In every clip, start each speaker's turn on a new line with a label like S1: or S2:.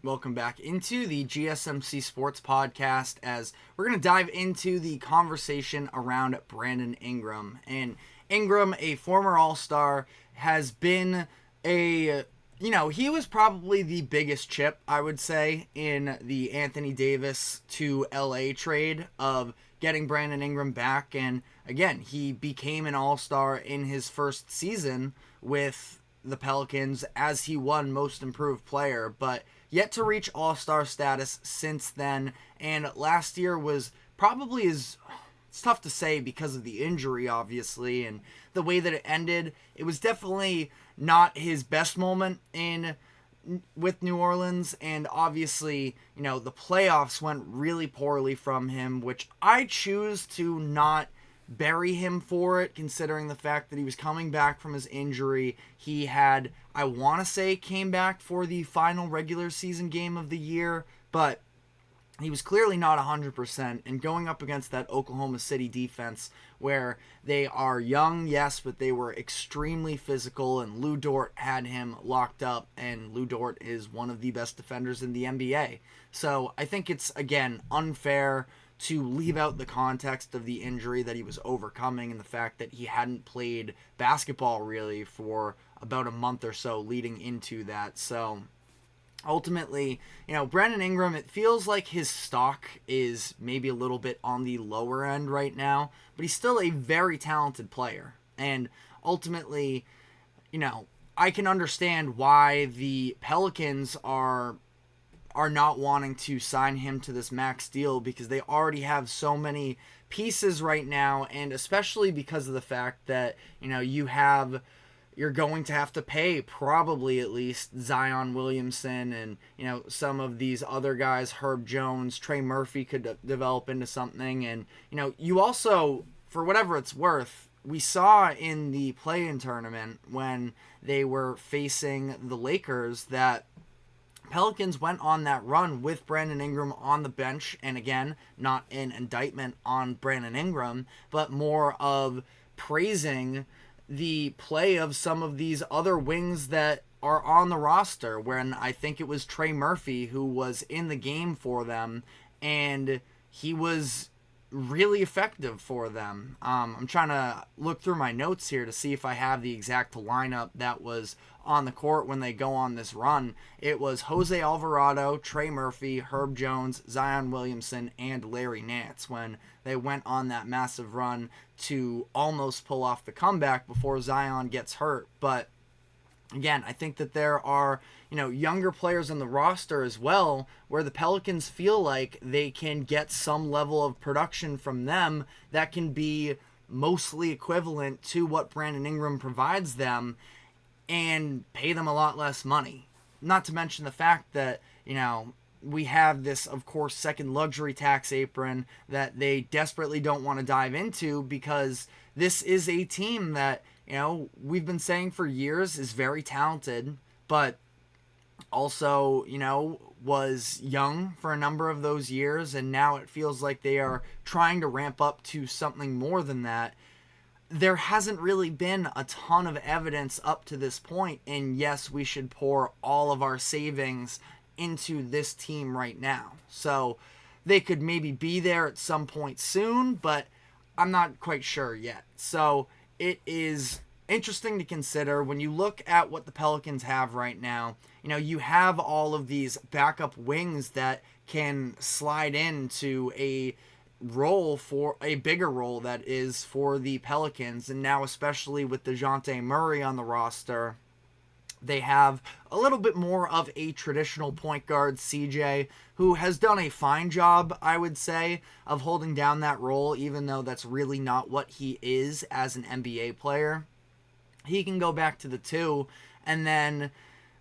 S1: Welcome back into the GSMC Sports Podcast as we're going to dive into the conversation around Brandon Ingram. And Ingram, a former All-Star, has been he was probably the biggest chip, I would say, in the Anthony Davis to LA trade of getting Brandon Ingram back. And again, he became an All-Star in his first season with the Pelicans as he won Most Improved Player, but yet to reach All-Star status since then. And last year was probably it's tough to say because of the injury, obviously, and the way that it ended. It was definitely not his best moment with New Orleans, and obviously, the playoffs went really poorly from him, which I choose to not bury him for it, considering the fact that he was coming back from his injury. He had, I want to say, came back for the final regular season game of the year, but he was clearly not 100%, and going up against that Oklahoma City defense where they are young, yes, but they were extremely physical, and Lou Dort had him locked up, and Lou Dort is one of the best defenders in the NBA. So I think it's, again, unfair to leave out the context of the injury that he was overcoming and the fact that he hadn't played basketball really for about a month or so leading into that. So ultimately, Brandon Ingram, it feels like his stock is maybe a little bit on the lower end right now, but he's still a very talented player. And ultimately, I can understand why the Pelicans are not wanting to sign him to this max deal, because they already have so many pieces right now, and especially because of the fact that, you're going to have to pay probably at least Zion Williamson and, some of these other guys, Herb Jones, Trey Murphy could develop into something. And, you also, for whatever it's worth, we saw in the play-in tournament when they were facing the Lakers that Pelicans went on that run with Brandon Ingram on the bench, and again, not an indictment on Brandon Ingram, but more of praising the play of some of these other wings that are on the roster, when I think it was Trey Murphy who was in the game for them, and he was really effective for them. I'm trying to look through my notes here to see if I have the exact lineup that was on the court when they go on this run. It was Jose Alvarado, Trey Murphy, Herb Jones, Zion Williamson, and Larry Nance when they went on that massive run to almost pull off the comeback before Zion gets hurt. But again, I think that there are, younger players on the roster as well, where the Pelicans feel like they can get some level of production from them that can be mostly equivalent to what Brandon Ingram provides them and pay them a lot less money. Not to mention the fact that, we have this, of course, second luxury tax apron that they desperately don't want to dive into, because this is a team that, we've been saying for years is very talented, but also, was young for a number of those years, and now it feels like they are trying to ramp up to something more than that. There hasn't really been a ton of evidence up to this point, and yes, we should pour all of our savings into this team right now. So they could maybe be there at some point soon, but I'm not quite sure yet. So it is interesting to consider when you look at what the Pelicans have right now. You have all of these backup wings that can slide into a role, for a bigger role that is for the Pelicans, and now especially with DeJounte Murray on the roster, they have a little bit more of a traditional point guard, CJ, who has done a fine job, I would say, of holding down that role, even though that's really not what he is as an NBA player. He can go back to the 2, and then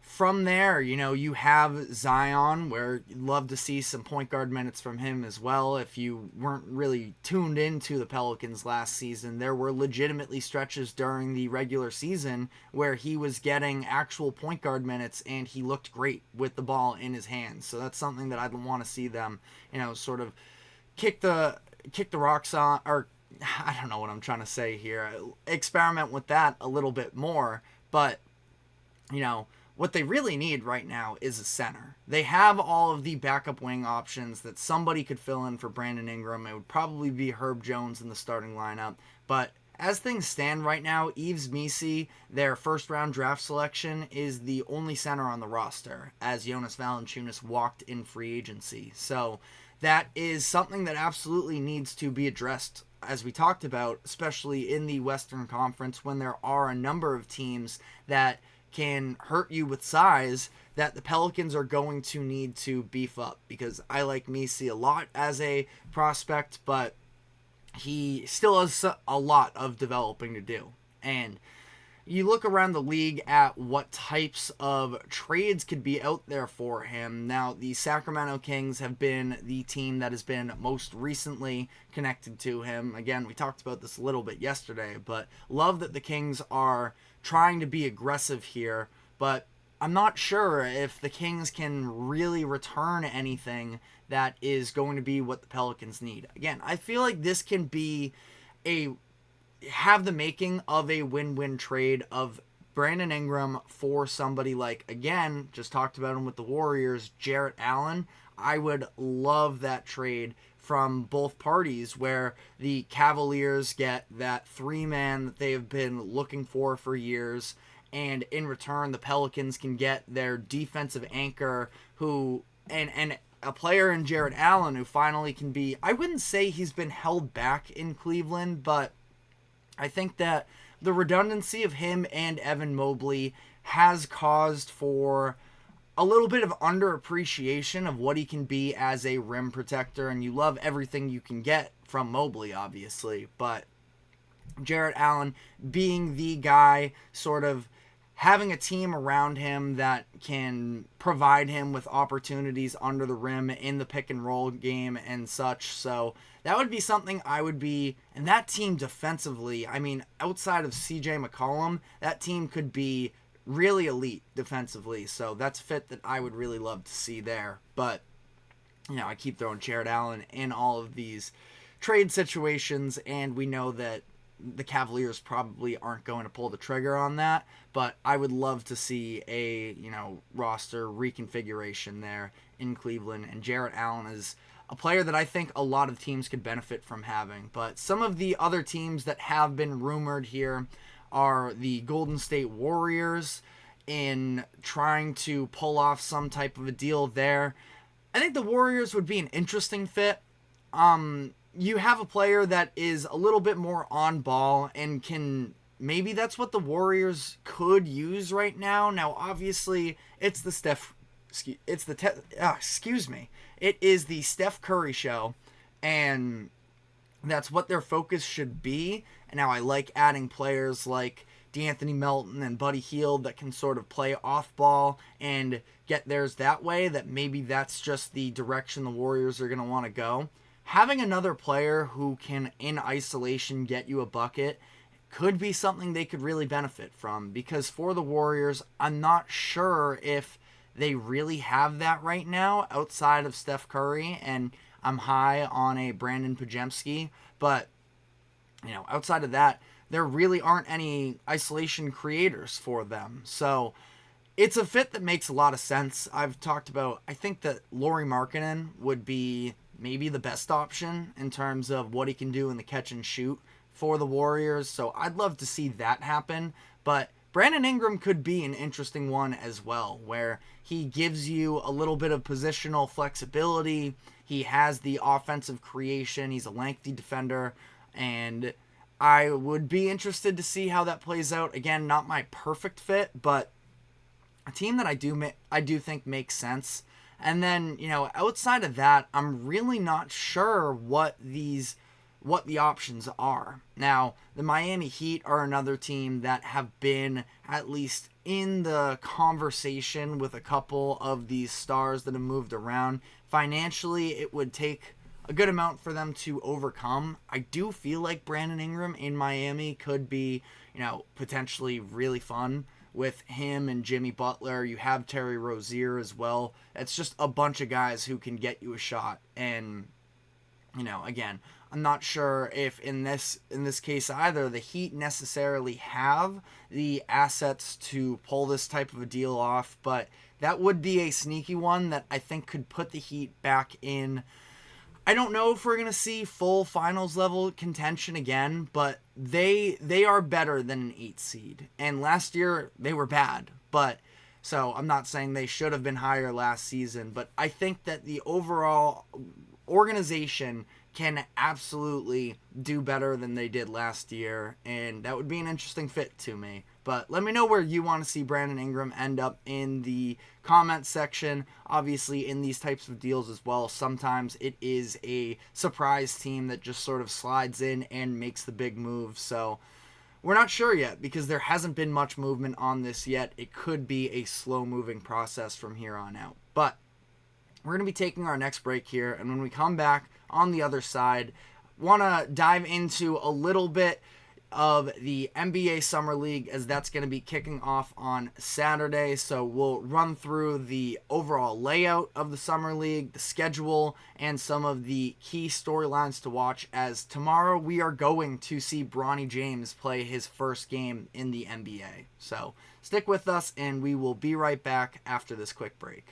S1: from there, you have Zion, where you'd love to see some point guard minutes from him as well. If you weren't really tuned into the Pelicans last season, there were legitimately stretches during the regular season where he was getting actual point guard minutes, and he looked great with the ball in his hands. So that's something that I'd want to see them, sort of kick the rocks on, or I don't know what I'm trying to say here. Experiment with that a little bit more, but what they really need right now is a center. They have all of the backup wing options that somebody could fill in for Brandon Ingram. It would probably be Herb Jones in the starting lineup. But as things stand right now, Yves Missi, their first-round draft selection, is the only center on the roster, as Jonas Valanciunas walked in free agency. So that is something that absolutely needs to be addressed, as we talked about, especially in the Western Conference, when there are a number of teams that can hurt you with size, that the Pelicans are going to need to beef up, because I like Missi a lot as a prospect, but he still has a lot of developing to do. And you look around the league at what types of trades could be out there for him. Now, the Sacramento Kings have been the team that has been most recently connected to him. Again, we talked about this a little bit yesterday, but love that the Kings are trying to be aggressive here, but I'm not sure if the Kings can really return anything that is going to be what the Pelicans need. Again, I feel like this can be have the making of a win-win trade of Brandon Ingram for somebody like, again, just talked about him with the Warriors, Jarrett Allen. I would love that trade from both parties, where the Cavaliers get that three-man that they have been looking for years, and in return the Pelicans can get their defensive anchor who and a player in Jarrett Allen who finally can be, I wouldn't say he's been held back in Cleveland, but I think that the redundancy of him and Evan Mobley has caused for a little bit of underappreciation of what he can be as a rim protector, and you love everything you can get from Mobley, obviously, but Jarrett Allen being the guy, sort of having a team around him that can provide him with opportunities under the rim in the pick and roll game and such. So that would be something I would be, and that team defensively, I mean, outside of CJ McCollum, that team could be really elite defensively. So that's a fit that I would really love to see there. But, you know, I keep throwing Jarrett Allen in all of these trade situations, and we know that the Cavaliers probably aren't going to pull the trigger on that, but I would love to see a, you know, roster reconfiguration there in Cleveland, and Jarrett Allen is a player that I think a lot of teams could benefit from having. But some of the other teams that have been rumored here are the Golden State Warriors, in trying to pull off some type of a deal there. I think the Warriors would be an interesting fit. You have a player that is a little bit more on ball and can, maybe that's what the Warriors could use right now. Now, obviously, it is the Steph Curry show, and that's what their focus should be. And now I like adding players like DeAnthony Melton and Buddy Hield that can sort of play off ball and get theirs that way, that maybe that's just the direction the Warriors are going to want to go. Having another player who can, in isolation, get you a bucket could be something they could really benefit from, because for the Warriors, I'm not sure if they really have that right now outside of Steph Curry, and I'm high on a Brandon Pajemski, but, you know, outside of that, there really aren't any isolation creators for them. So it's a fit that makes a lot of sense. I've talked about, I think that Lauri Markkanen would be maybe the best option in terms of what he can do in the catch and shoot for the Warriors. So I'd love to see that happen. But Brandon Ingram could be an interesting one as well, where he gives you a little bit of positional flexibility. He has the offensive creation. He's a lengthy defender, and I would be interested to see how that plays out. Again, not my perfect fit, but a team that I do think makes sense. And then, you know, outside of that, I'm really not sure what the options are. Now, the Miami Heat are another team that have been at least in the conversation with a couple of these stars that have moved around. Financially, it would take a good amount for them to overcome. I do feel like Brandon Ingram in Miami could be, you know, potentially really fun with him and Jimmy Butler. You have Terry Rozier as well. It's just a bunch of guys who can get you a shot. And Again, I'm not sure if in this case either the Heat necessarily have the assets to pull this type of a deal off, but that would be a sneaky one that I think could put the Heat back in. I don't know if we're going to see full finals level contention again, but they are better than an 8 seed. And last year they were bad, but so I'm not saying they should have been higher last season, but I think that the overall organization can absolutely do better than they did last year, and that would be an interesting fit to me. But let me know where you want to see Brandon Ingram end up in the comment section. Obviously, in these types of deals as well, sometimes it is a surprise team that just sort of slides in and makes the big move. So we're not sure yet because there hasn't been much movement on this yet. It could be a slow-moving process from here on out. But we're going to be taking our next break here, and when we come back on the other side, want to dive into a little bit of the NBA Summer League, as that's going to be kicking off on Saturday. So we'll run through the overall layout of the Summer League, the schedule, and some of the key storylines to watch, as tomorrow we are going to see Bronny James play his first game in the NBA. So stick with us, and we will be right back after this quick break.